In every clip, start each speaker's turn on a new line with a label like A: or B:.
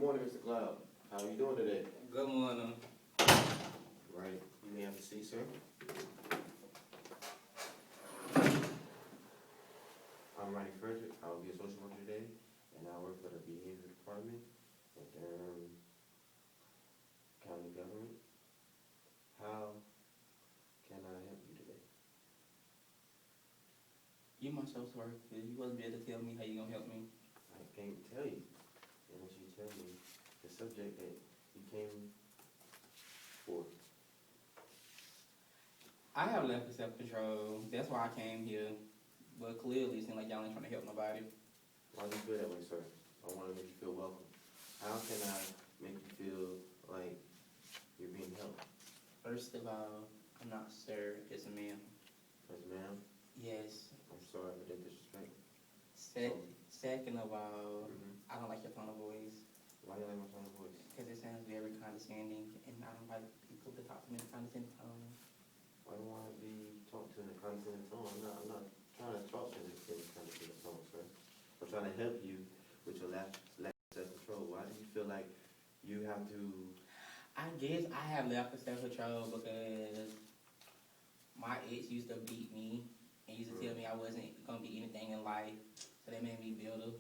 A: morning, Mr. Cloud. How are you doing today?
B: Good morning.
A: Right. You may have a seat, sir. I'm Ronnie Frederick. I will be a social worker today, and I work for the behavior department at Durham County Government. How can I help you today?
B: You my social worker. You wasn't be able to tell me how you gonna help me.
A: I can't tell you unless you tell me the subject that you came for.
B: I have lack of self-control. That's why I came here. But clearly, it seems like y'all ain't trying to help nobody.
A: Why do you feel that way, sir? I want to make you feel welcome. How can I make you feel like you're being helped?
B: First of all, I'm not sir. It's a man.
A: Yes, ma'am.
B: Yes.
A: I'm sorry for that disrespect.
B: Second of all,
A: Mm-hmm.
B: I don't like your tone of voice.
A: Why do you like my tone of voice?
B: Because it sounds very condescending, and I don't like people to talk to me in a condescending tone.
A: Why do I want to be talked to in a condescending tone? I'm not trying to talk to you in a condescending tone, sir. I'm trying to help you with your lack of self-control. Why do you feel like you have to...
B: I guess I have lack of self-control because my ex used to beat me and used to tell me I wasn't going to be anything in life. So that made me bitter.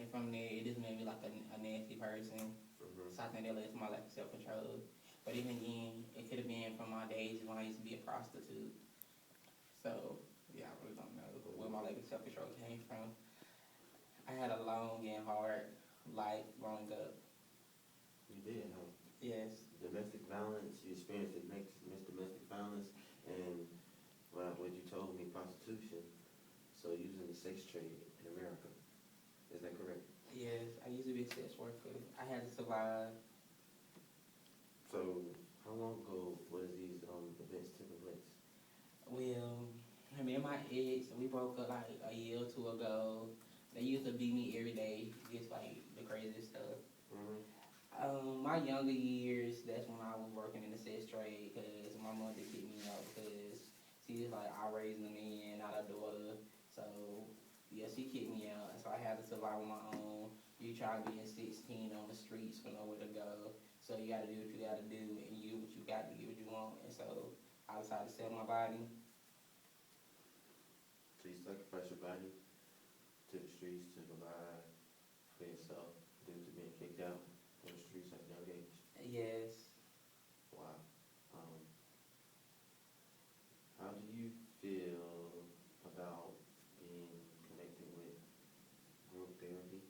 B: And from there, it just made me like a nasty person.
A: Mm-hmm.
B: So I think that led to my lack of self-control. But even again, it could have been from my days when I used to be a prostitute. So, yeah, I really don't know where my lack of self-control came from. I had a long and hard life growing up.
A: You did, huh?
B: Yes.
A: Domestic violence, you experienced domestic violence, and well, what you told me, prostitution. So using the sex trade in America. Is that correct?
B: Yes, I used to be a sex worker. I had to survive.
A: So how long ago was these events taking place?
B: Well, me and my ex, we broke up like a year or two ago. They used to beat me every day, just like the craziest stuff.
A: Mm-hmm.
B: My younger years, that's when I was working in the sex trade because my mother kicked me out because she was like, I raised a man, not a daughter. So, yeah, she kicked me out. So I had to survive on my own. You try being 16 on the streets with nowhere to go. So you got to do what you got to do and you do what you got to get what you want. And so I decided to sell my body.
A: So you sacrificed your body to the streets to provide for yourself due to being kicked out on the streets at a young age.
B: Yes.
A: Wow. How do you feel about being connected with group therapy?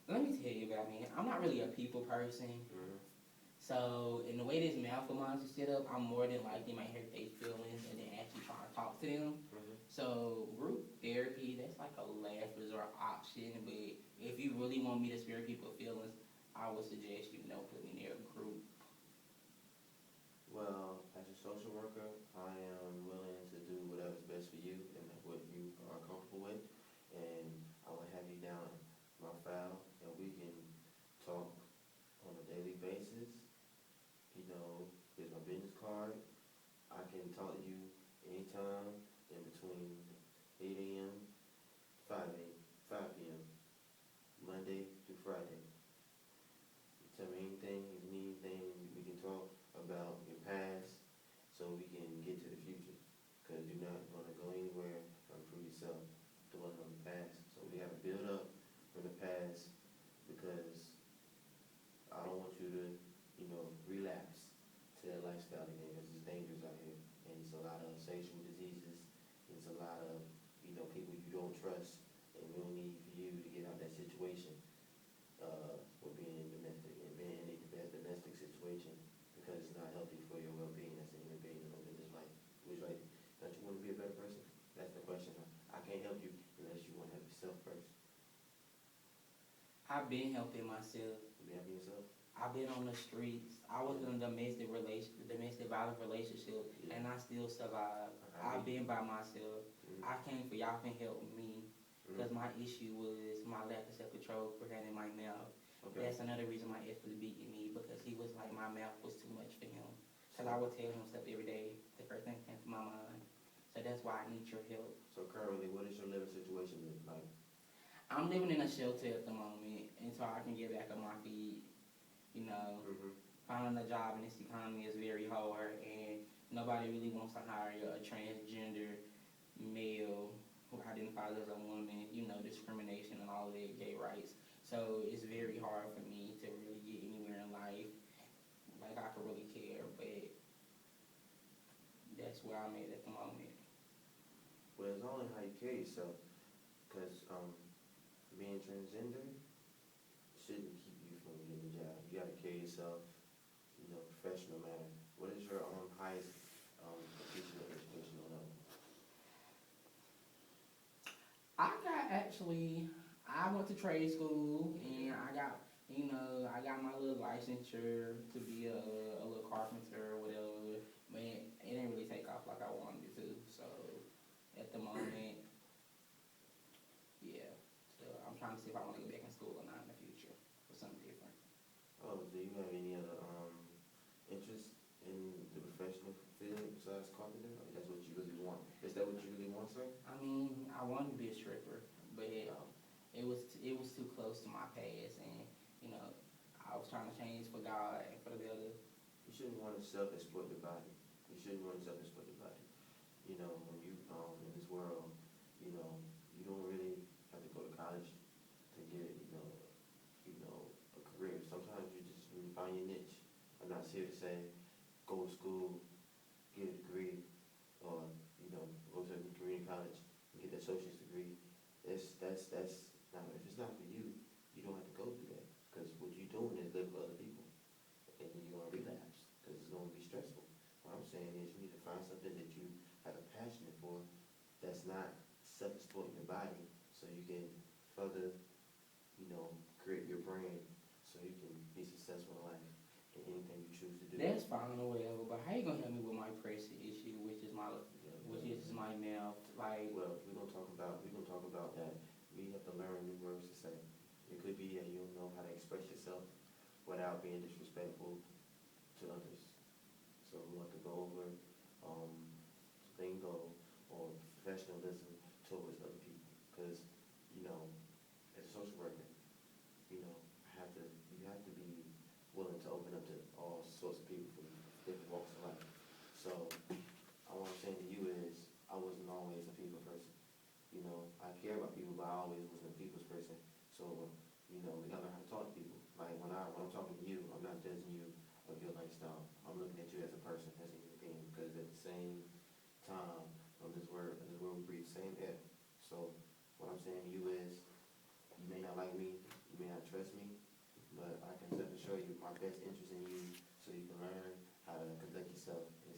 B: Let me tell you about me. I'm not really a people person.
A: Mm-hmm.
B: So, in the way this mouth of mine is set up, I'm more than likely might hurt their feelings and then actually trying to talk to them.
A: Mm-hmm.
B: So, group therapy, that's like a last resort option. But if you really want me to spare people's feelings, I would suggest you know put me near a group.
A: Well, as a social worker, I am willing to do whatever's best for you and what you are comfortable with. And I will have you down my file and we can talk on a daily basis. You know, here's my business card. I can talk to you anytime in between 8 a.m. 5 p.m. Monday through Friday. You tell me anything, if you need anything, we can talk about your past so we can get to the future. Because you're not going to go anywhere or improve yourself dwelling on the past. So we have to build up from the past because I don't want you to, relapse to that lifestyle again because it's dangerous out here. And it's a lot of sexual diseases. It's a lot of, people you don't trust. And we don't need for you to get out of that situation with being domestic and being in a domestic situation because it's not healthy for your well-being as a human being to live in this life. Which, like, don't you want to be a better person? That's the question. I can't help you unless you want to help yourself first.
B: I've been helping myself.
A: You be helping yourself?
B: I've been on the streets. I was in a domestic violence relationship,
A: Yeah.
B: and I still survived. I've been by myself.
A: Mm-hmm.
B: I came for y'all can help me because
A: Mm-hmm.
B: my issue was my lack of self-control for having my mouth.
A: Okay.
B: That's another reason my ex was beating me because he was like my mouth was too much for him. Because I would tell him stuff every day. The first thing that came to my mind. So that's why I need your help.
A: So currently, what is your living situation like?
B: I'm living in a shelter at the moment until I can get back on my feet. You know,
A: Mm-hmm.
B: finding a job in this economy is very hard, and nobody really wants to hire a transgender male who identifies as a woman. You know, discrimination and all of that, gay rights. So it's very hard for me to really get anywhere in life. Like I could really care, but that's where I'm at the moment.
A: Well, it's only how you carry yourself, because being transgender shouldn't keep you from getting a job. You gotta carry yourself, professional manner. What is your highest teaching or educational level?
B: I went to trade school and I got my little licensure to be a little carpenter or whatever. But it didn't really take off like I wanted it to. So at the moment, yeah. So I'm trying to see if I want to go back in school or not in the future for something different.
A: Oh, do you have any other interest in the professional field besides carpenter? Or that's what you really want? Is that what you really want, sir?
B: I mean, I wanted to be a stripper, but
A: No.
B: it was too close to my past, and you know, I was trying to change for God and for the better.
A: You shouldn't want to self-exploit your body. You shouldn't want to self-exploit your body. When you in this world, you don't really have to go to college to get a career. Sometimes you just really find your niche. I'm not here to say go to school, get a degree, or go to a community college and get that associate's degree. That's not, if it's not for you, you don't have to go through that, because what you're doing is live for other people, and then you're gonna relapse because it's gonna be stressful. What I'm saying is you need to find something that you have a passion for, that's not self-exploiting your body, so you can further, create your brand, so you can be successful in life in anything you choose to do.
B: That's fine or whatever, but how you gonna help me with my pressing issue, which is my mouth, like.
A: Well, we're gonna talk about that. We have to learn new words to say. It could be that you don't know how to express yourself without being disrespectful to others. So we want to go over lingo or professionalism towards other people, because as a social worker, you have to be willing to open up to all sorts of people from different walks of life. So all I'm saying to you is, I wasn't always a people person. I care about people, but I always wasn't a people's person. So we gotta learn how to talk to people. Like when I'm talking to you, I'm not judging you of your lifestyle. I'm looking at you as a person, as a human being, because at the same time, on this world we breathe the same air. So what I'm saying to you is, you may not like me, you may not trust me, but I can definitely show you my best interest in you, so you can learn how to conduct yourself